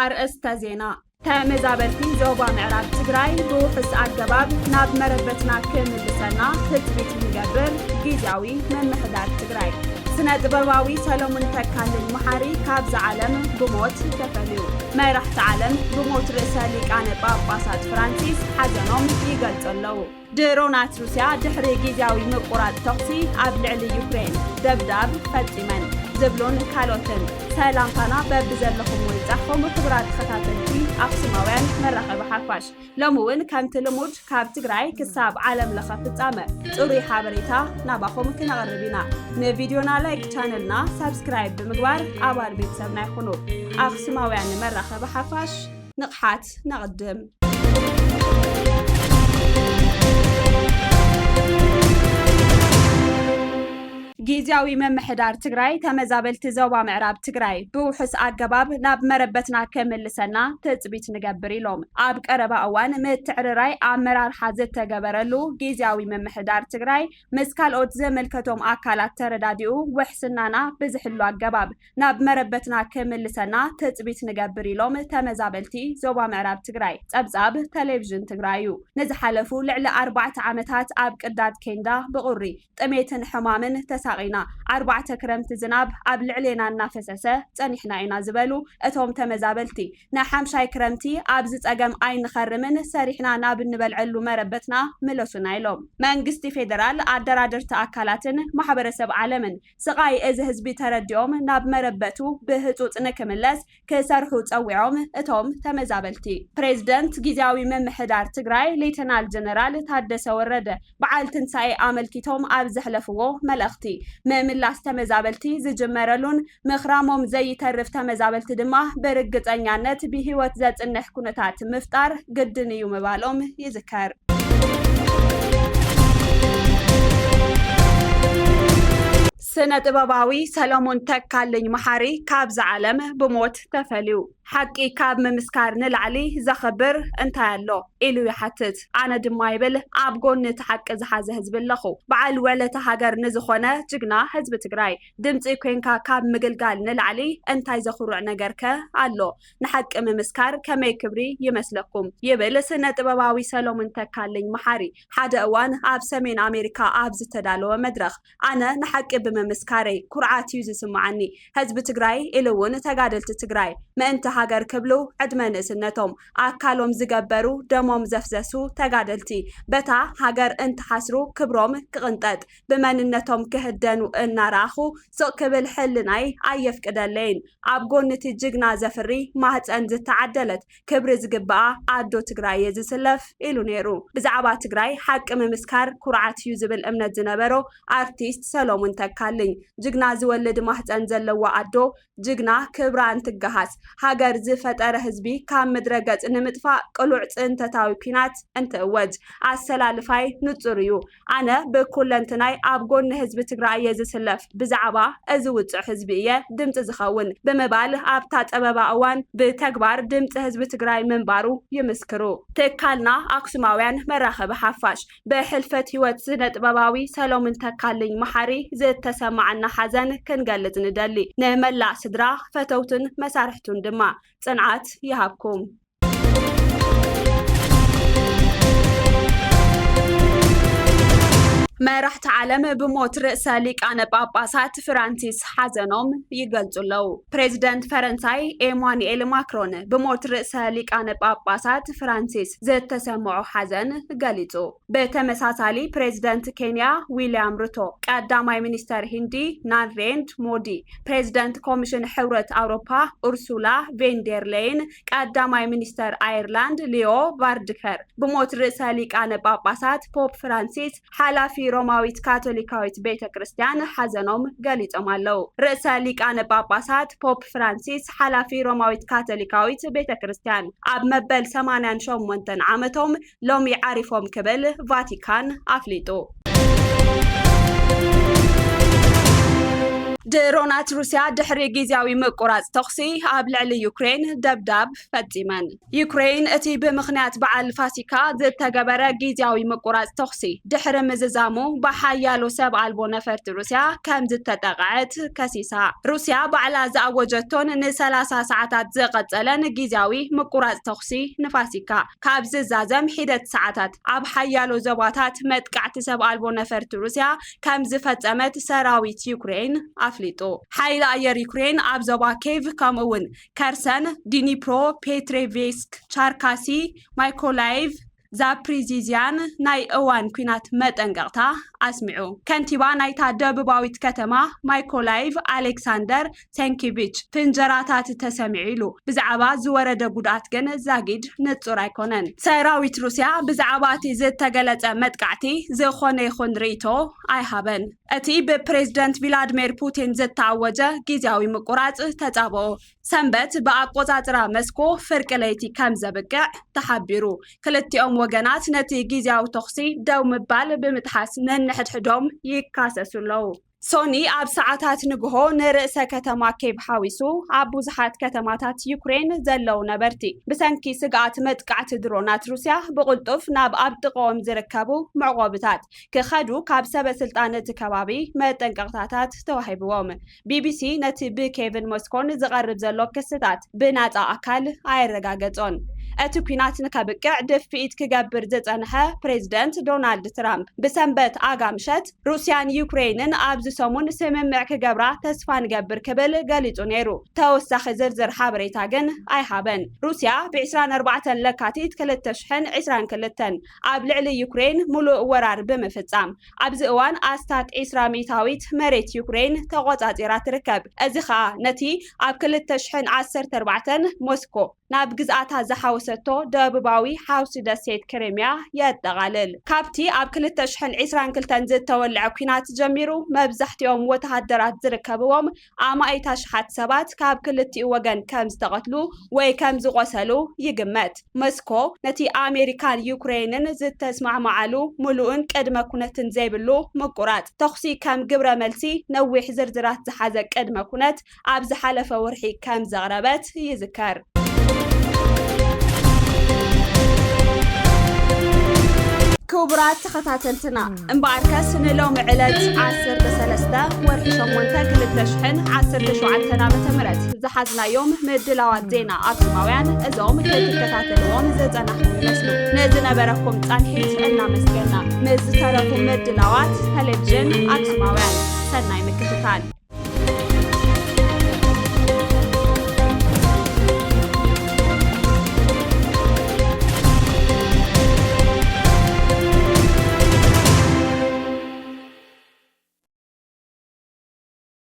أرأستا زينا ተመዛበልቲ ዞባ ምዕራብ ትግራይ ብውሑስ ኣገባብ ናብ መረበትና ክምልሰና ትፅቢት ንገብር ጊዜያዊ መምሕዳር ትግራይ ስነ ጥበባዊ ሰሎሞን ተካልኝ መሓሪ ካብዚ ዓለም ብሞት ተፈልዩ መራሕቲ ዓለም ብሞት ርእሰ ሊቃነ ጳጳሳት ፍራንሲስ ሓዘኖም ይገልጹ ኣለዉ ድሮናት ሩስያ ድሕሪ ጊዜያዊ ምቁራጽ ተኽሲ ኣብ ልዕሊ ዩክሬን ደብዳብ ፈጺመን ዝብሉን ካልኦትን ሰላምታና በብዘለኹም ወይጻሕኹም ክቡራት ተኸታተልቲ ኣክሱማውያን መራኸቢ ሓፋሽ ሎሚ እውን ከምቲ ልሙድ ካብ ትግራይ ክሳብ ዓለም ለኸ ፍጻመ ጽሩይ ሓበሬታ ናባኹም ክነቕርብ ኢና ንቪድዮና ላይክ ቻነልና ሰብስክራይብ ብምግባር ኣባል ቤተሰብና ይኹኑ ኣክሱማውያን መራኸቢ ሓፋሽ ንቕሓት ነቕድም ጊዜያዊ መምሕዳር ትግራይ ተመዛበልቲ ዞባ ምዕራብ ትግራይ ብውሑስ ኣገባብ ናብ መረበትና ክምልሰና ትፅቢት ንገብር ኢሎም ኣብ ቀረባ እዋን ምትዕርራይ ኣመራርሓ ዝተገበረሉ ጊዜያዊ መምሕዳር ትግራይ ምስ ካልኦት ዘመልከቶም ኣካላት ተረዳዲኡ ውሕስናና ብዝሕሉ ኣገባብ ናብ መረበትና ክምልሰና ትፅቢት ንገብር ኢሎም ተመዛበልቲ ዞባ ምዕራብ ትግራይ ጸብጻብ ቴሌቪዥን ትግራይ እዩ ንዝሓለፉ ልዕሊ 4 ዓመታት ኣብ ቅዳድ ኬንዳ ብቑሪ ጥሜትን ሕማምን ተሳቂና 4 ክረምቲ ዝናብ ኣብ ልዕሌና እናፈሰሰ ጸኒሕና ኢና ዝበሉ እቶም ተመዛበልቲ ና5 ክረምቲ ኣብ ዝጸገም ኣይንኸርምን ሰሪሕና ናብ እንበልዐሉ መረበትና ምለሱና ኢሎም መንግስቲ ፌደራል ኣደራደርቲ ኣካላትን ማሕበረሰብ ዓለምን ስቃይ እዚ ህዝቢ ተረዲኦም ናብ መረበቱ ብህጹጽ ንክምለስ ክሰርሑ ጸዊዖም እቶም ተመዛበልቲ ፕሬዝደንት ጊዜያዊ መምሕዳር ትግራይ ሌተናል ጀነራል ታደሰ ወረደ በዓል ትንሳኤ ኣመልኪቶም ኣብ ዘሕለፍዎ መልእኽቲ ምምላስ ተመዛበልቲ ዝጅመረሉን ምኽራሞም ዘይተርፍ ተመዛበልቲ ድማ ብርግጸኛነት ብህይወት ዘጽንሕ ኩነታት ምፍጣር ግድን እዩ ምባሎም ይዝከር ስነ ጥበባዊ ሰሎሞን ተካልኝ መሓሪ ካብዚ ዓለም ብሞት ተፈልዩ ሓቂ ካብ ምምስካር ንላዕሊ ዘኸብር እንታይ ኣሎ ኢሉ ይሓትት ኣነ ድማ ይብል ኣብ ጎኒ ተሓቂ ዝሓዘ ህዝቢ ኣለኹ በዓል ውዕለተ ሃገር ንዝኾነ ጅግና ህዝቢ ትግራይ ድምፂ ኮንካ ካብ ምግልጋል ንላዕሊ እንታይ ዘኽሩዕ ነገር ከ ኣሎ ንሓቂ ምምስካር ከመይ ክብሪ ይመስለኩም ይብል ስነ ጥበባዊ ሰሎሞን ተካልኝ መሓሪ ሓደ እዋን ኣብ ሰሜን ኣሜሪካ ኣብ ዝተዳለወ መድረኽ ኣነ ንሓቂ ብምምስካረይ ኩርዓት እዩ ዝስማዓኒ ህዝቢ ትግራይ ኢሉ እውን ተጋደልቲ ትግራይ ምእንቲ ሃገር ክብሉ ዕድመ ንእስነቶም ኣካሎም ዝገበሩ ደሞም ዘፍዘሱ ተጋደልቲ በታ ሃገር እንትሓስሩ ክብሮም ክቕንጠጥ ብመንነቶም ክህደኑ እናራኹ ሱቕ ክብል ሕልናይ ኣየፍቅደለይን ኣብ ጎንቲ ጅግና ዘፍሪ ማህፀን ዝተዓደለት ክብሪ ዝግብኣ ኣዶ ትግራይ ዝስለፍ ኢሉ ነይሩ ብዛዕባ ትግራይ ሓቂ ምምስካር ኩርዓት እዩ ዝብል እምነት ዝነበሮ ኣርቲስት ሰሎሞን ተካልኝ ጅግና ዝወልድ ማህፀን ዘለዋ ኣዶ ጅግና ክብራ እንትገሃስ ሃገር ዝፈጠረ ህዝቢ ካብ ምድረ ገጽ ንምጥፋእ ቅሉዕ ጽንተታዊ ኩናት እንትእወጅ ኣሰላልፋይ ንጹር እዩ ኣነ ብኩለንትናይ ኣብ ጎኒ ህዝቢ ትግራይ ዝስለፍ ብዛዕባ እዚ ውፅዕ ህዝቢ እየ ድምፂ ዝኸውን ብምባል ኣብታ ፀበባ እዋን ብተግባር ድምፂ ህዝቢ ትግራይ ምንባሩ ይምስክሩ ትካልና ኣክሱማውያን መራኸቢ ሓፋሽ ብሕልፈት ህይወት ስነ ጥበባዊ ሰሎሞን ተካልኝ መሓሪ ዝተሰማዓና ሓዘን ክንገልጽ ንደሊ ንመላእ ስድራ ፈተውትን መሳርሕቱን ድማ ጽንዓት ይሃብኩም መራሕቲ ዓለም ብሞት ርእሰ ሊቃነ ጳጳሳት ፍራንሲስ ሓዘኖም ይገልጹ ኣለዉ ፕሬዝደንት ፈረንሳይ ኤማኑኤል ማክሮን ብሞት ርእሰ ሊቃነ ጳጳሳት ፍራንሲስ ዝተሰምዖ ሓዘን ገሊጹ ብተመሳሳሊ ፕሬዝደንት ኬንያ ዊልያም ሩቶ ቀዳማይ ሚኒስተር ሂንዲ ናሬንድ ሞዲ ፕሬዝደንት ኮሚሽን ሕብረት ኣውሮፓ ኡርሱላ ቬንደር ሌይን ቀዳማይ ሚኒስተር ኣየርላንድ ሊዮ ቫርድከር ብሞት ርእሰ ሊቃነ ጳጳሳት ፖፕ ፍራንሲስ ሓላፊ ሮማዊት ካቶሊካዊት ቤተ ክርስቲያን ሓዘኖም ገሊጾም ኣለዉ ርእሰ ሊቃነ ጳጳሳት ፖፕ ፍራንሲስ ሓላፊ ሮማዊት ካቶሊካዊት ቤተ ክርስቲያን ኣብ መበል 88 ዓመቶም ሎሚ ዓሪፎም ክብል ቫቲካን ኣፍሊጡ ድሮናት ሩስያ ድሕሪ ጊዜያዊ ምቁራጽ ተኽሲ ኣብ ልዕሊ ዩክሬን ደብዳብ ፈጺመን ዩክሬን እቲ ብምኽንያት በዓል ፋሲካ ዝተገበረ ጊዜያዊ ምቁራጽ ተኽሲ ድሕሪ ምዝዛሙ ብሓያሎ ሰብ ኣልቦ ነፈርቲ ሩስያ ከም ዝተጠቕዐት ከሲሳ ሩስያ ባዕላ ዝኣወጀቶን ን30 ሰዓታት ዝቐጸለን ጊዜያዊ ምቁራጽ ተኽሲ ንፋሲካ ካብ ዝዛዘም ሒደት ሰዓታት ኣብ ሓያሎ ዞባታት መጥቃዕቲ ሰብ ኣልቦ ነፈርቲ ሩስያ ከም ዝፈጸመት ሰራዊት ዩክሬን አፍሊጦ ሓይሊ ኣየር ዩክሬን ኣብ ዞባ ኬቭ ከምኡውን ከርሰን ዲኒፕሮ ፔትሮቭስክ ቻርካሲ ማይኮላይቭ ዛፕሪዚዝያን ናይ እዋን ኩናት መጠንቀቕታ ኣስሚዑ ከንቲባ ናይታ ደቡባዊት ከተማ ማይኮላይቭ ኣሌክሳንደር ሴንኪቪች ፍንጀራታት ተሰሚዑ ኢሉ ብዛዕባ ዝወረደ ጉድኣት ግን ዛጊድ ንጹር ኣይኮነን ሰራዊት ሩስያ ብዛዕባ እቲ ዝተገለጸ መጥቃዕቲ ዝኾነ ይኹን ርእይቶ ኣይሃበን እቲ ብፕሬዝደንት ቭላድሚር ፑቲን ዝተኣወጀ ጊዜያዊ ምቁራጽ ተጻብኦ ሰንበት ብኣቆጻጽራ መስኮ ፍርቂ ለይቲ ከም ዘብቅዕ ተሓቢሩ ክልቲኦም ወገናት ነቲ ጊዜያዊ ተኽሲ ደው ምባል ብምትሓስ ነንሕድሕዶም ይካሰሱለው ሶኒ ኣብ ሰዓታት ንግሆ ንርእሰ ከተማ ኬቭ ሓዊሱ ኣብ ብዙሓት ከተማታት ዩክሬን ዘለው ነበርቲ ብሰንኪ ስግኣት መጥቃዕቲ ድሮናት ሩስያ ብቕልጡፍ ናብ ኣብ ጥቕኦም ዝርከቡ መዕቆብታት ክኸዱ ካብ ሰበስልጣን እቲ ከባቢ መጠንቀቕታታት ተዋሂብዎም ቢቢሲ ነቲ ብኬቭን ሞስኮን ዝቐርብ ዘሎ ክስታት ብናፃ ኣካል ኣይረጋገጾን እቲ ኩናት ንከብቅዕ ድፍኢት ክገብር ዝጸንሐ ፕሬዝደንት ዶናልድ ትራምፕ ብሰንበት ኣጋምሸት ሩስያን ዩክሬንን ኣብ ዝሰሙን ስምምዕ ክገብራ ተስፋ ንገብር ክብል ገሊጹ ነይሩ ተወሳኺ ዝርዝር ሓበሬታ ግን ኣይሃበን ሩስያ ብ24 ለካቲት 2022 ኣብ ልዕሊ ዩክሬን ሙሉእ ወራር ብምፍጻም ኣብዚ እዋን ኣስታት 20 ሚታዊት መሬት ዩክሬን ተቆጻጺራ ትርከብ እዚ ከዓ ነቲ ኣብ 2014 ሞስኮ ናብ ግዝኣታ ዝሓወሰቶ ደቡባዊ ሓውሲ ደሴት ክሪምያ የጠቓልል ካብቲ ኣብ 2022 ዝተወልዐ ኩናት ጀሚሩ መብዛሕትኦም ወተሃደራት ዝርከብዎም ኣማኢታ ሽሓት ሰባት ካብ ክልቲኡ ወገን ከም ዝተቐትሉ ወይ ከም ዝቆሰሉ ይግመት ሞስኮ ነቲ ኣሜሪካን ዩክሬንን ዝተስማዕማዓሉ ሙሉእን ቅድመ ኩነትን ዘይብሉ ምቁራጽ ተኽሲ ከም ግብረ መልሲ ነዊሕ ዝርዝራት ዝሓዘ ቅድመ ኩነት ኣብ ዝሓለፈ ወርሒ ከም ዘቕረበት ይዝከር ክቡራት ተኸታተልትና እምበኣርከስ ንሎሚ ዕለት 13 ወርሒ 8 2017 ዓ.ም ዝሓዝናዮም ምድላዋት ዜና ኣክሱማውያን እዞም ክትከታተልዎም ዝጸናሕኩም ይመስሉ ንዝነበረኩም ጻንሒት እናመስገና ንዝተረፉ ምድላዋት ቴሌቪዥን ኣክሱማውያን ሰናይ ምክትታል